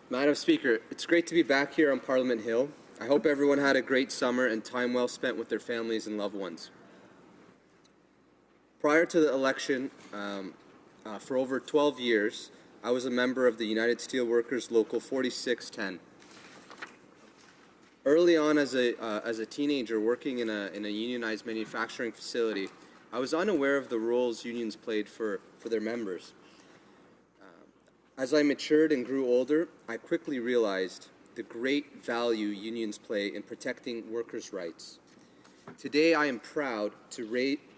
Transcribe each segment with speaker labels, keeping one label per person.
Speaker 1: Madam Speaker, it's great to be back here on Parliament Hill. I hope everyone had a great summer and time well spent with their families and loved ones. Prior to the election, for over 12 years, I was a member of the United Steelworkers Local 4610. Early on as a teenager working in a unionized manufacturing facility, I was unaware of the roles unions played for their members. As I matured and grew older, I quickly realized the great value unions play in protecting workers' rights. Today, I am proud to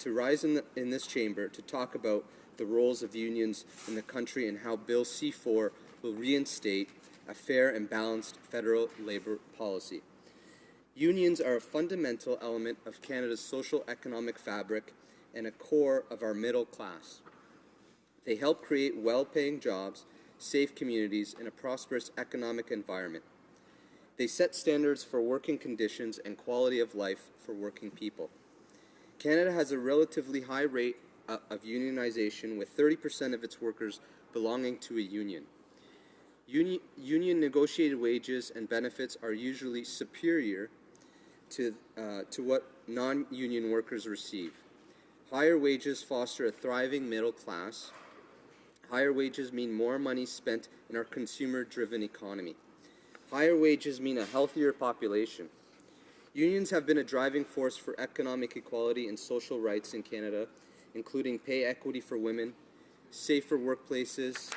Speaker 1: rise in this chamber to talk about the roles of unions in the country and how Bill C-4 will reinstate a fair and balanced federal labour policy. Unions are a fundamental element of Canada's social-economic fabric and a core of our middle class. They help create well-paying jobs, safe communities, and a prosperous economic environment. They set standards for working conditions and quality of life for working people. Canada has a relatively high rate of unionization, with 30% of its workers belonging to a union. Union negotiated wages and benefits are usually superior to what non-union workers receive. Higher wages foster a thriving middle class. Higher wages mean more money spent in our consumer-driven economy. Higher wages mean a healthier population. Unions have been a driving force for economic equality and social rights in Canada, including pay equity for women, safer workplaces,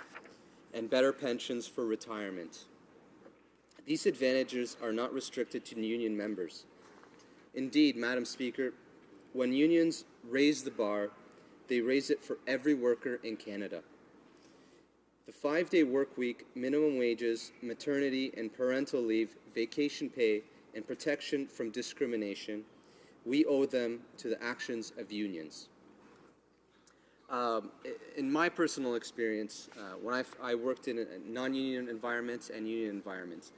Speaker 1: and better pensions for retirement. These advantages are not restricted to union members. Indeed, Madam Speaker, when unions raise the bar, they raise it for every worker in Canada. The 5-day work week, minimum wages, maternity and parental leave, vacation pay, and protection from discrimination, we owe them to the actions of unions. In my personal experience, when I worked in non-union environments and union environments,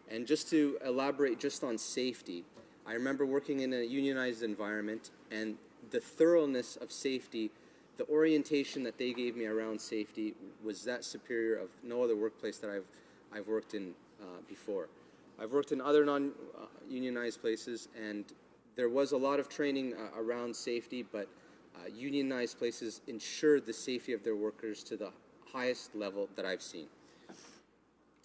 Speaker 1: and just to elaborate just on safety, I remember working in a unionized environment, and the thoroughness of safety, the orientation that they gave me around safety was that superior of no other workplace that I've worked in before. I've worked in other non-unionized places, and there was a lot of training around safety, but unionized places ensured the safety of their workers to the highest level that I've seen.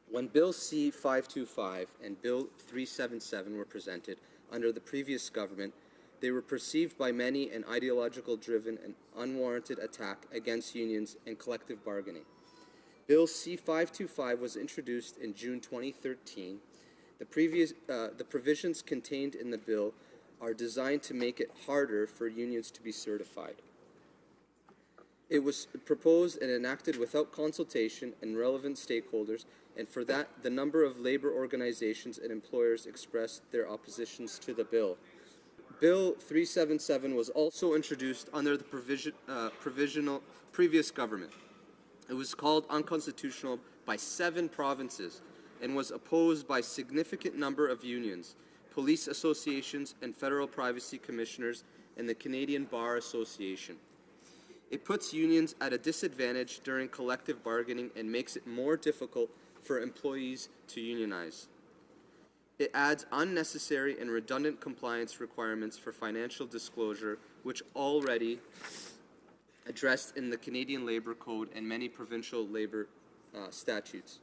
Speaker 1: When Bill C-525 and Bill 377 were presented under the previous government, they were perceived by many an ideological-driven and unwarranted attack against unions and collective bargaining. Bill C-525 was introduced in June 2013. The provisions contained in the bill are designed to make it harder for unions to be certified. It was proposed and enacted without consultation and relevant stakeholders, and for that, the number of labor organizations and employers expressed their oppositions to the bill. Bill 377 was also introduced under the provisional previous government. It was called unconstitutional by 7 provinces and was opposed by a significant number of unions, police associations, and federal privacy commissioners, and the Canadian Bar Association. It puts unions at a disadvantage during collective bargaining and makes it more difficult for employees to unionize. It adds unnecessary and redundant compliance requirements for financial disclosure, which already addressed in the Canadian Labour Code and many provincial labour statutes.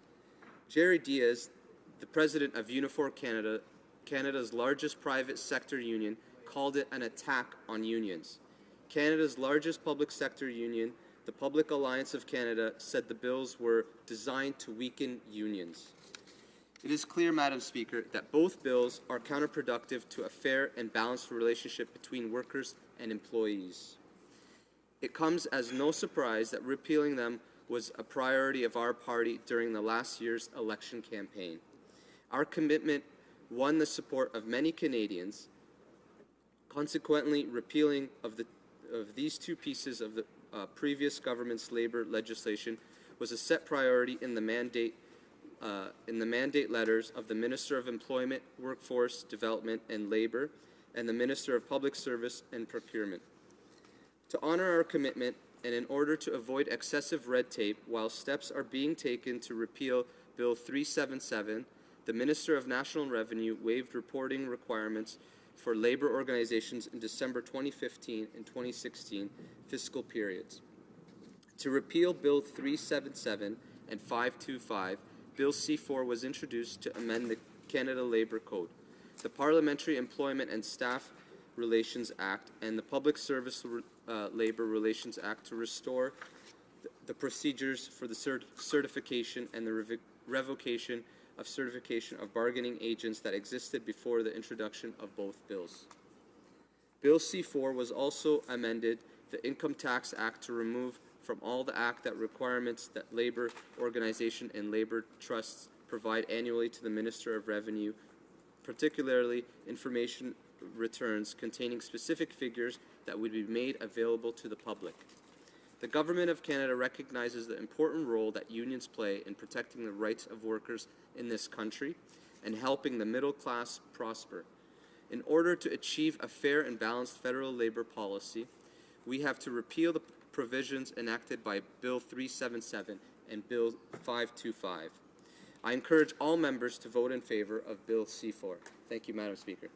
Speaker 1: Jerry Diaz, the president of Unifor Canada, Canada's largest private sector union, called it an attack on unions. Canada's largest public sector union, the Public Alliance of Canada, said the bills were designed to weaken unions. It is clear, Madam Speaker, that both bills are counterproductive to a fair and balanced relationship between workers and employees. It comes as no surprise that repealing them was a priority of our party during the last year's election campaign. Our commitment won the support of many Canadians. Consequently, repealing of these 2 pieces of the previous government's labour legislation was a set priority in the mandate letters of the Minister of Employment, Workforce Development and Labour and the Minister of Public Service and Procurement. To honour our commitment, and in order to avoid excessive red tape while steps are being taken to repeal Bill 377, the Minister of National Revenue waived reporting requirements for labor organizations in December 2015 and 2016 fiscal periods. To repeal Bill 377 and 525, Bill C-4 was introduced to amend the Canada Labour Code, the Parliamentary Employment and Staff Relations Act, and the Public Service Labour Relations Act to restore the procedures for the certification and the revocation of certification of bargaining agents that existed before the introduction of both bills. Bill C-4 was also amended the Income Tax Act to remove from all the Act that requirements that labor organization and labor trusts provide annually to the Minister of Revenue, particularly information returns containing specific figures that would be made available to the public. The Government of Canada recognizes the important role that unions play in protecting the rights of workers in this country and helping the middle class prosper. In order to achieve a fair and balanced federal labor policy, we have to repeal the provisions enacted by Bill 377 and Bill 525. I encourage all members to vote in favor of Bill C-4. Thank you, Madam Speaker.